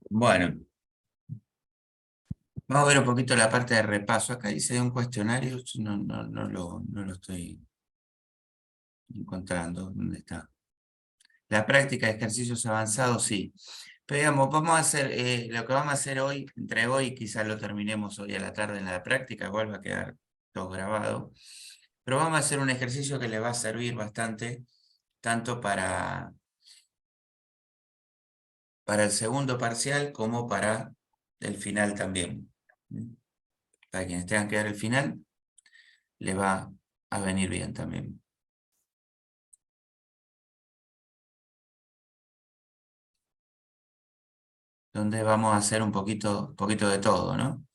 Bueno, vamos a ver un poquito la parte de repaso. Acá dice un cuestionario, yo no lo estoy encontrando. ¿Dónde está? La práctica de ejercicios avanzados, sí. Pero digamos, vamos a hacer, lo que vamos a hacer hoy, entre hoy, quizás lo terminemos hoy a la tarde en la práctica, igual va a quedar todo grabado. Pero vamos a hacer un ejercicio que le va a servir bastante, tanto para el segundo parcial como para el final también. Para quienes tengan que dar el final, le va a venir bien también. Donde vamos a hacer un poquito de todo, ¿no? O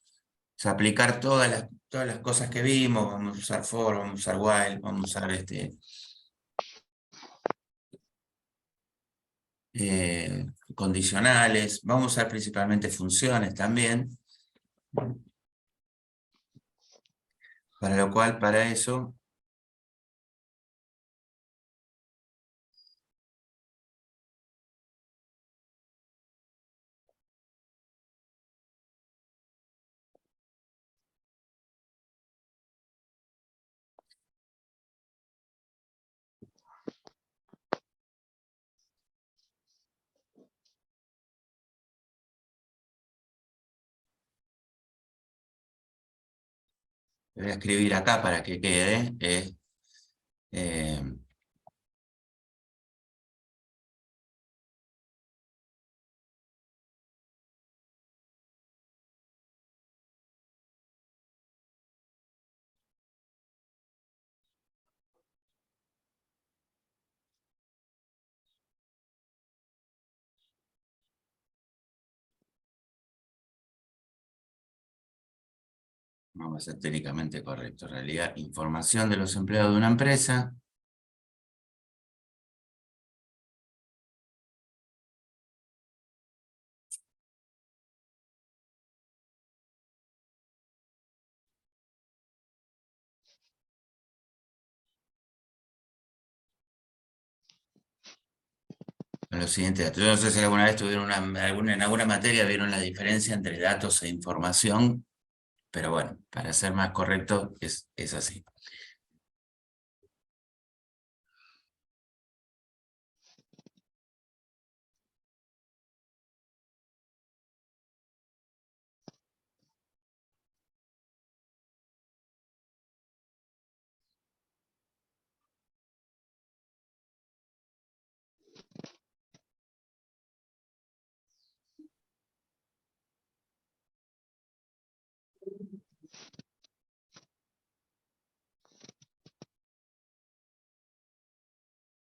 sea, aplicar todas las cosas que vimos, vamos a usar for, vamos a usar while, vamos a usar condicionales, vamos a usar principalmente funciones también, para lo cual, para eso, voy a escribir acá para que quede, eh, vamos a ser técnicamente correcto, en realidad, información de los empleados de una empresa. Con los siguientes datos. Yo no sé si alguna vez tuvieron en alguna materia vieron la diferencia entre datos e información, pero bueno, para ser más correcto es así.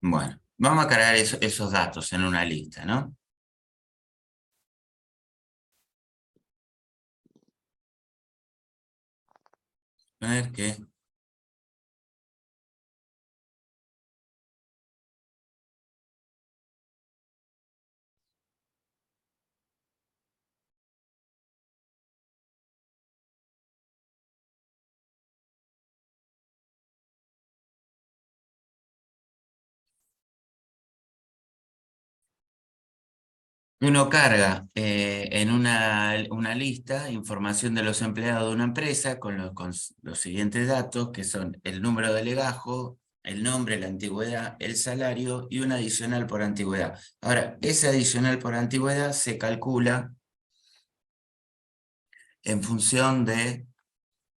Bueno, vamos a cargar esos datos en una lista, ¿no? A ver qué. Uno carga en una lista información de los empleados de una empresa con los siguientes datos, que son el número de legajo, el nombre, la antigüedad, el salario y un adicional por antigüedad. Ahora, ese adicional por antigüedad se calcula en función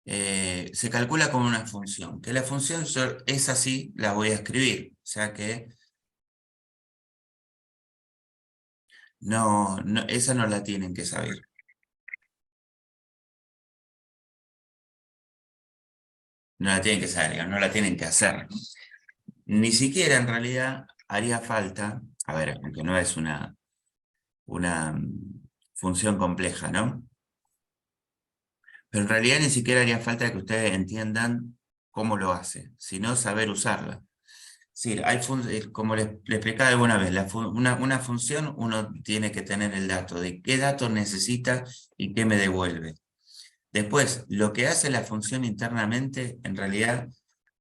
se calcula como una función, que la función es así, la voy a escribir, o sea que esa no la tienen que saber. No la tienen que saber, digamos, no la tienen que hacer. Ni siquiera en realidad haría falta, a ver, aunque no es una función compleja, ¿no? Pero en realidad ni siquiera haría falta que ustedes entiendan cómo lo hace, sino saber usarla. Sí, como les explicaba alguna vez, una función uno tiene que tener el dato de qué dato necesita y qué me devuelve. Después, lo que hace la función internamente, en realidad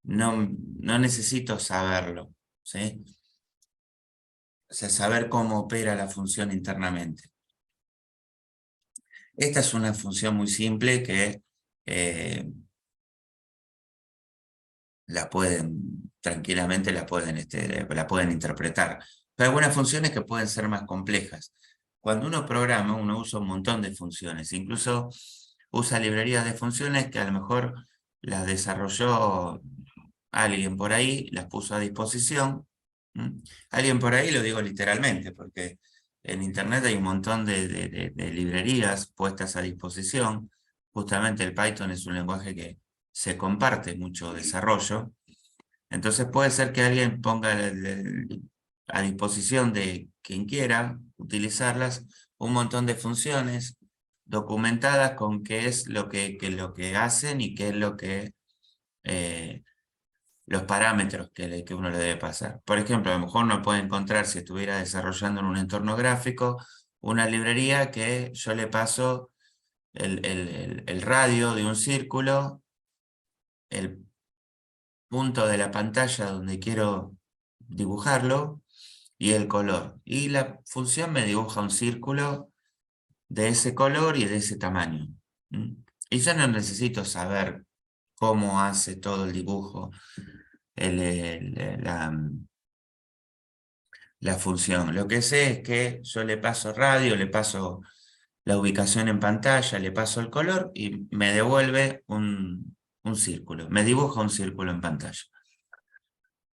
no necesito saberlo, ¿sí? O sea, saber cómo opera la función internamente. Esta es una función muy simple que tranquilamente la pueden interpretar. Pero hay algunas funciones que pueden ser más complejas. Cuando uno programa, uno usa un montón de funciones, incluso usa librerías de funciones que a lo mejor las desarrolló alguien por ahí, las puso a disposición. ¿Mm? Alguien por ahí lo digo literalmente, porque en Internet hay un montón de librerías puestas a disposición. Justamente el Python es un lenguaje que se comparte mucho desarrollo. Entonces puede ser que alguien ponga a disposición de quien quiera utilizarlas un montón de funciones documentadas con qué es lo que hacen y qué es lo que eh, los parámetros que uno le debe pasar. Por ejemplo, a lo mejor uno puede encontrar, si estuviera desarrollando en un entorno gráfico, una librería que yo le paso el radio de un círculo, el punto de la pantalla donde quiero dibujarlo y el color. Y la función me dibuja un círculo de ese color y de ese tamaño. ¿Mm? Y yo no necesito saber cómo hace todo el dibujo el- el- la, la función. Lo que sé es que yo le paso radio, le paso la ubicación en pantalla, le paso el color y me devuelve un círculo, me dibuja un círculo en pantalla.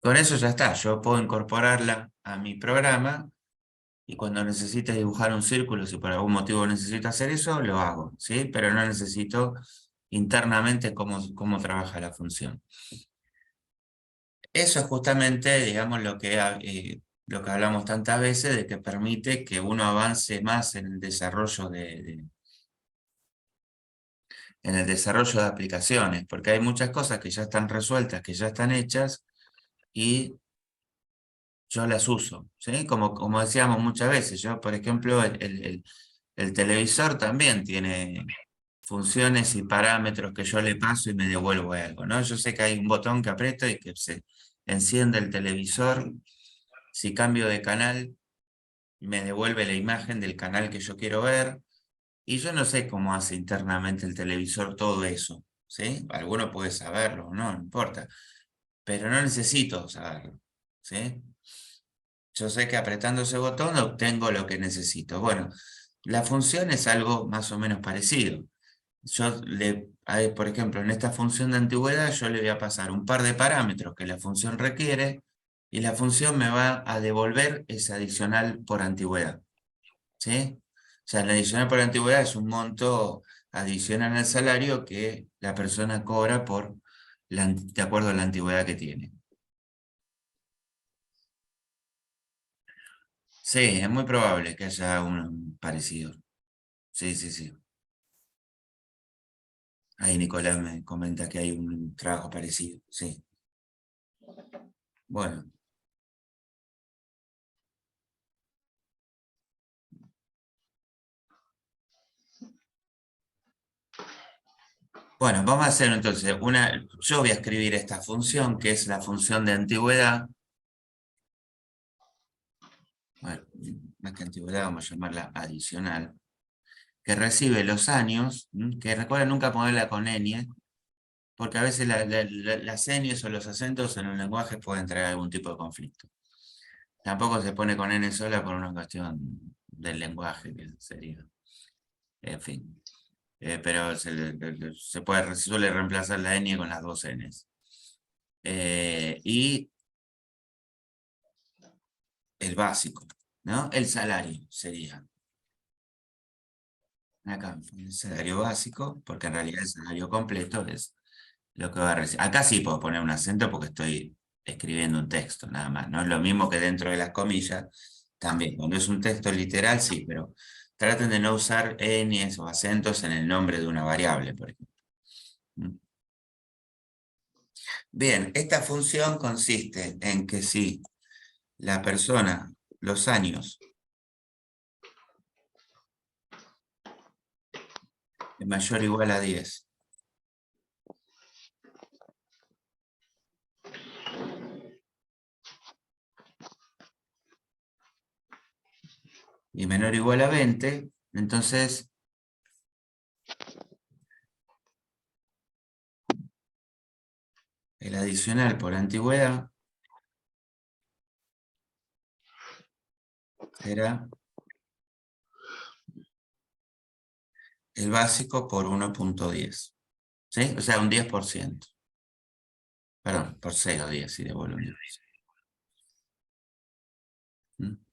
Con eso ya está, yo puedo incorporarla a mi programa y cuando necesite dibujar un círculo, si por algún motivo necesito hacer eso, lo hago, ¿sí? Pero no necesito internamente cómo trabaja la función. Eso es justamente, digamos, lo que hablamos tantas veces, de que permite que uno avance más en el desarrollo en el desarrollo de aplicaciones, porque hay muchas cosas que ya están resueltas, que ya están hechas, y yo las uso, ¿sí? Como decíamos muchas veces, yo, por ejemplo, el televisor también tiene funciones y parámetros que yo le paso y me devuelvo algo, ¿no? Yo sé que hay un botón que aprieto y que se enciende el televisor. Si cambio de canal, me devuelve la imagen del canal que yo quiero ver. Y yo no sé cómo hace internamente el televisor todo eso, ¿sí? Alguno puede saberlo, no importa. Pero no necesito saberlo, ¿sí? Yo sé que apretando ese botón obtengo lo que necesito. Bueno, la función es algo más o menos parecido. Por ejemplo, en esta función de antigüedad, yo le voy a pasar un par de parámetros que la función requiere y la función me va a devolver ese adicional por antigüedad, ¿sí? O sea, el adicional por antigüedad es un monto adicional al salario que la persona cobra de acuerdo a la antigüedad que tiene. Sí, es muy probable que haya un parecido. Sí, sí, sí. Ahí Nicolás me comenta que hay un trabajo parecido. Sí. Bueno, bueno, vamos a hacer entonces yo voy a escribir esta función que es la función de antigüedad. Bueno, más que antigüedad vamos a llamarla adicional, que recibe los años, que recuerda nunca ponerla con ñ, porque a veces las señas o los acentos en un lenguaje pueden traer algún tipo de conflicto. Tampoco se pone con n sola por una cuestión del lenguaje, que sería, en fin. Pero se suele reemplazar la ñ con las dos n's. Y el básico, ¿no? El salario sería. Acá, el salario básico, porque en realidad el salario completo es lo que va a recibir. Acá sí puedo poner un acento porque estoy escribiendo un texto, nada más. No es lo mismo que dentro de las comillas, también. Cuando es un texto literal, sí, pero traten de no usar ñes o acentos en el nombre de una variable, por ejemplo. ¿Mm? Bien, esta función consiste en que si la persona, los años, es mayor o igual a 10 y menor o igual a 20, entonces el adicional por antigüedad será el básico por 1.10. ¿Sí? O sea, un 10%. Perdón, por 0,10 si devuelvo un 10%. ¿Mm?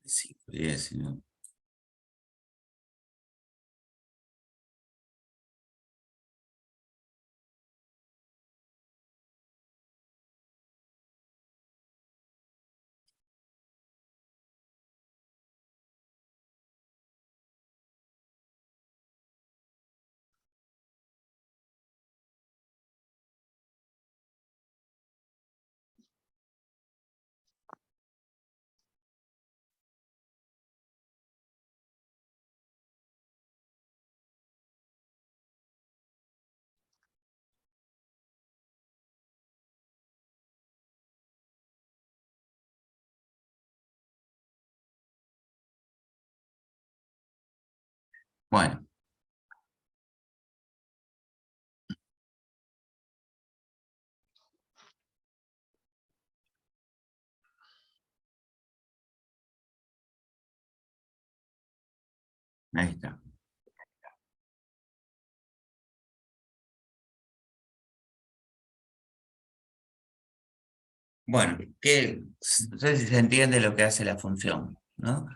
Sí, 10, ¿no? Bueno, ahí está. Bueno, no sé si se entiende lo que hace la función, ¿no?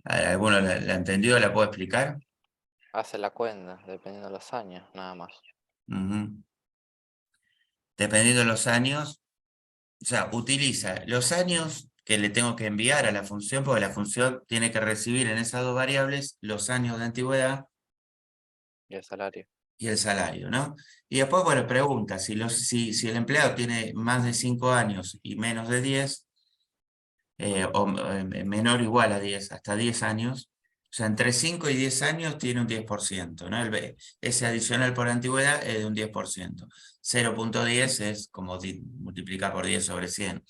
¿Alguno la entendió? ¿La puedo explicar? Hace la cuenta, dependiendo de los años, nada más. Ujú. Dependiendo de los años, o sea, utiliza los años que le tengo que enviar a la función, porque la función tiene que recibir en esas dos variables los años de antigüedad Y el salario. y el salario, ¿no? Y después, bueno, pregunta, si el empleado tiene más de 5 años y menos de 10, menor o igual a 10, hasta 10 años, o sea, entre 5 y 10 años tiene un 10%, ¿no? Ese adicional por antigüedad es de un 10%. 0.10 es como multiplicar por 10 sobre 100,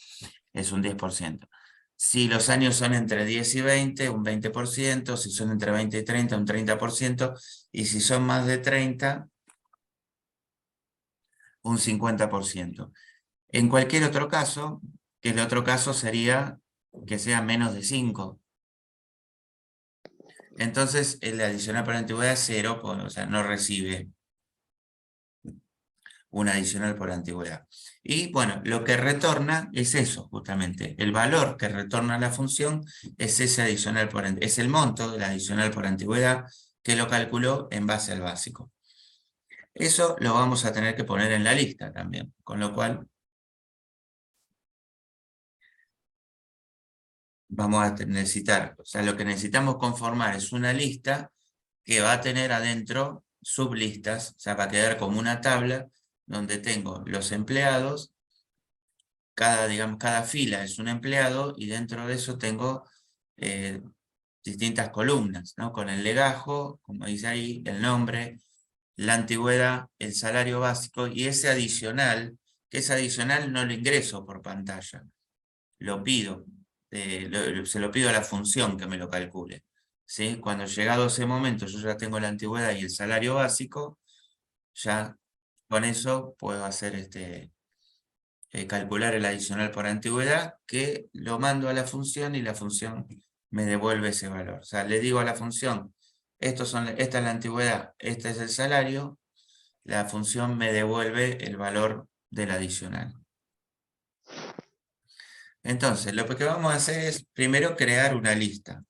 es un 10%. Si los años son entre 10 y 20, un 20%, si son entre 20 y 30, un 30%, y si son más de 30, un 50%. En cualquier otro caso, que el otro caso sería que sea menos de 5. Entonces, el adicional por antigüedad es 0, pues, o sea, no recibe un adicional por antigüedad. Y bueno, lo que retorna es eso, justamente. El valor que retorna la función es ese adicional por antigüedad, es el monto del adicional por antigüedad que lo calculó en base al básico. Eso lo vamos a tener que poner en la lista también, con lo cual vamos a necesitar, o sea, lo que necesitamos conformar es una lista que va a tener adentro sublistas, o sea, va a quedar como una tabla donde tengo los empleados, digamos, cada fila es un empleado y dentro de eso tengo eh, distintas columnas, ¿no? Con el legajo, como dice ahí, el nombre, la antigüedad, el salario básico y ese adicional, que ese adicional no lo ingreso por pantalla, lo pido, se lo pido a la función que me lo calcule. ¿Sí? Cuando llegado ese momento yo ya tengo la antigüedad y el salario básico, ya con eso puedo hacer calcular el adicional por antigüedad, que lo mando a la función y la función me devuelve ese valor. O sea, le digo a la función, esta es la antigüedad, este es el salario, la función me devuelve el valor del adicional. Entonces, lo que vamos a hacer es primero crear una lista.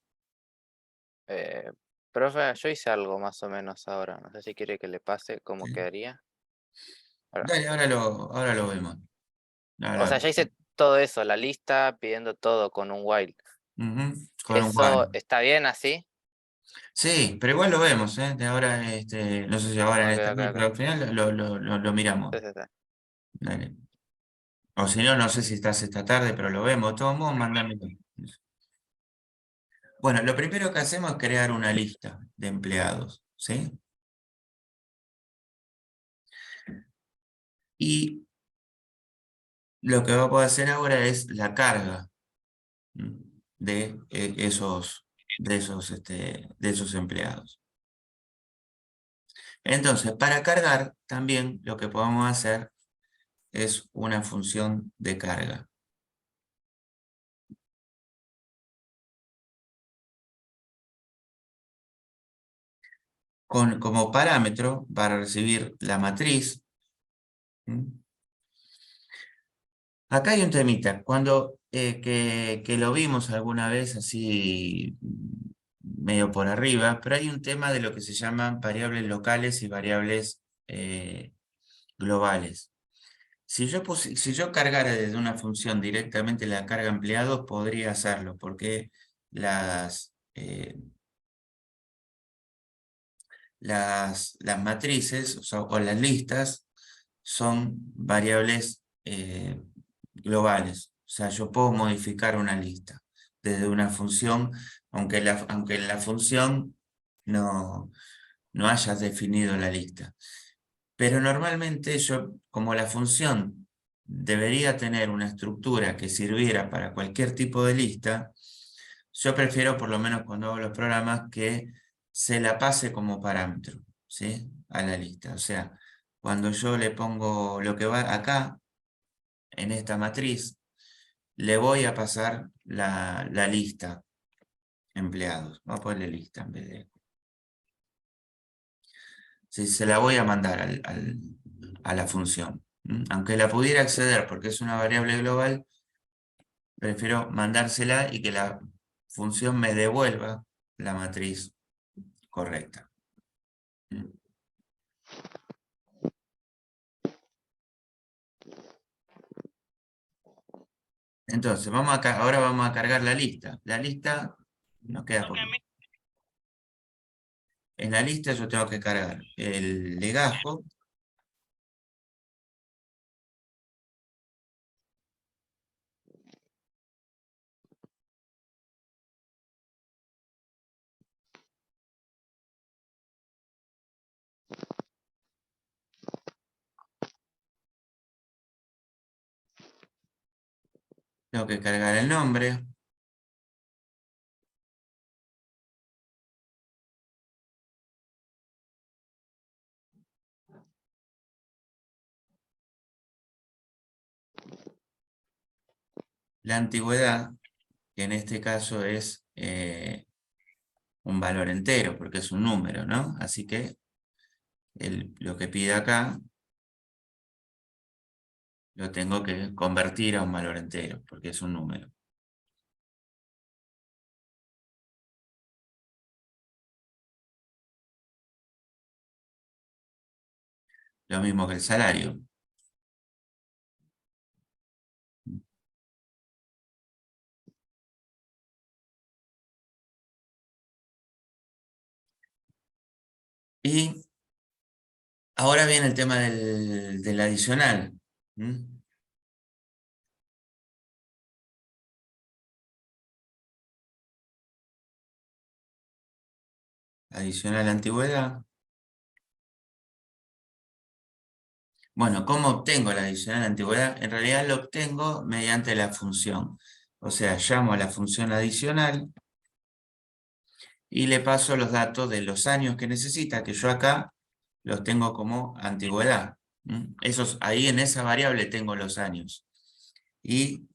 Eh, Profe, yo hice algo más o menos ahora. No sé si quiere que le pase cómo ¿Sí? quedaría. Ahora, Dale, ahora lo vemos. o sea, Ahora, ya hice todo eso, la lista, pidiendo todo con un while. ujú, con un ¿Eso while. está bien así? Sí, pero igual lo vemos, ¿eh? De ahora, no sé si ahora en Ok, esta ok, vez, pero ok. al final lo miramos. Sí, sí, sí. Dale. O si no, no sé si estás esta tarde, pero lo vemos. De todos modos, mándamelo. Bueno, lo primero que hacemos es crear una lista de empleados, ¿sí? Y lo que vamos a hacer ahora es la carga, ¿m? De esos empleados. Entonces, para cargar, también lo que podemos hacer es una función de carga. Como parámetro para recibir la matriz. ¿M? Acá hay un temita. Cuando que lo vimos alguna vez así medio por arriba, pero hay un tema de lo que se llaman variables locales y variables globales. Si yo cargara desde una función directamente la carga empleados, podría hacerlo, porque las matrices o las listas son variables globales. O sea, yo puedo modificar una lista desde una función, aunque en la función no, no hayas definido la lista. Pero normalmente yo, como la función debería tener una estructura que sirviera para cualquier tipo de lista, yo prefiero, por lo menos cuando hago los programas, que se la pase como parámetro, ¿sí? A la lista. O sea, cuando yo le pongo lo que va acá, en esta matriz, le voy a pasar la lista empleados. Voy a ponerle lista en vez de... Sí, se la voy a mandar a la función. Aunque la pudiera acceder porque es una variable global, prefiero mandársela y que la función me devuelva la matriz correcta. ¿Mm? Entonces, ahora vamos a cargar la lista. La lista nos queda poquito. En la lista yo tengo que cargar el legajo, tengo que cargar el nombre, la antigüedad, que en este caso es un valor entero, porque es un número, ¿no? Así que lo que pide acá lo tengo que convertir a un valor entero, porque es un número. Lo mismo que el salario. Y ahora viene el tema del adicional. ¿Mm? Adicional antigüedad. Bueno, ¿cómo obtengo la adicional antigüedad? En realidad lo obtengo mediante la función. O sea, llamo a la función adicional y le paso los datos de los años que necesita, que yo acá los tengo como antigüedad. Ahí en esa variable tengo los años. Y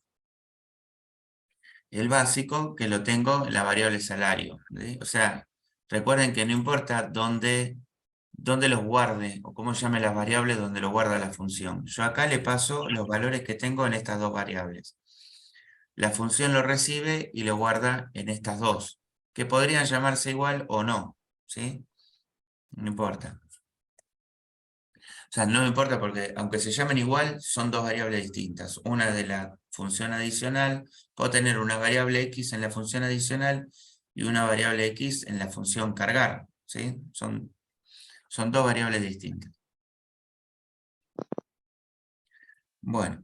el básico que lo tengo en la variable salario. ¿Sí? O sea, recuerden que no importa dónde los guarde o cómo llame las variables donde lo guarda la función. Yo acá le paso los valores que tengo en estas dos variables. la función lo recibe y lo guarda en estas dos, que podrían llamarse igual o no, ¿sí? No importa. O sea, no me importa porque aunque se llamen igual, son dos variables distintas. Una de la función adicional, puedo tener una variable x en la función adicional y una variable x en la función cargar, ¿sí? Son dos variables distintas. Bueno.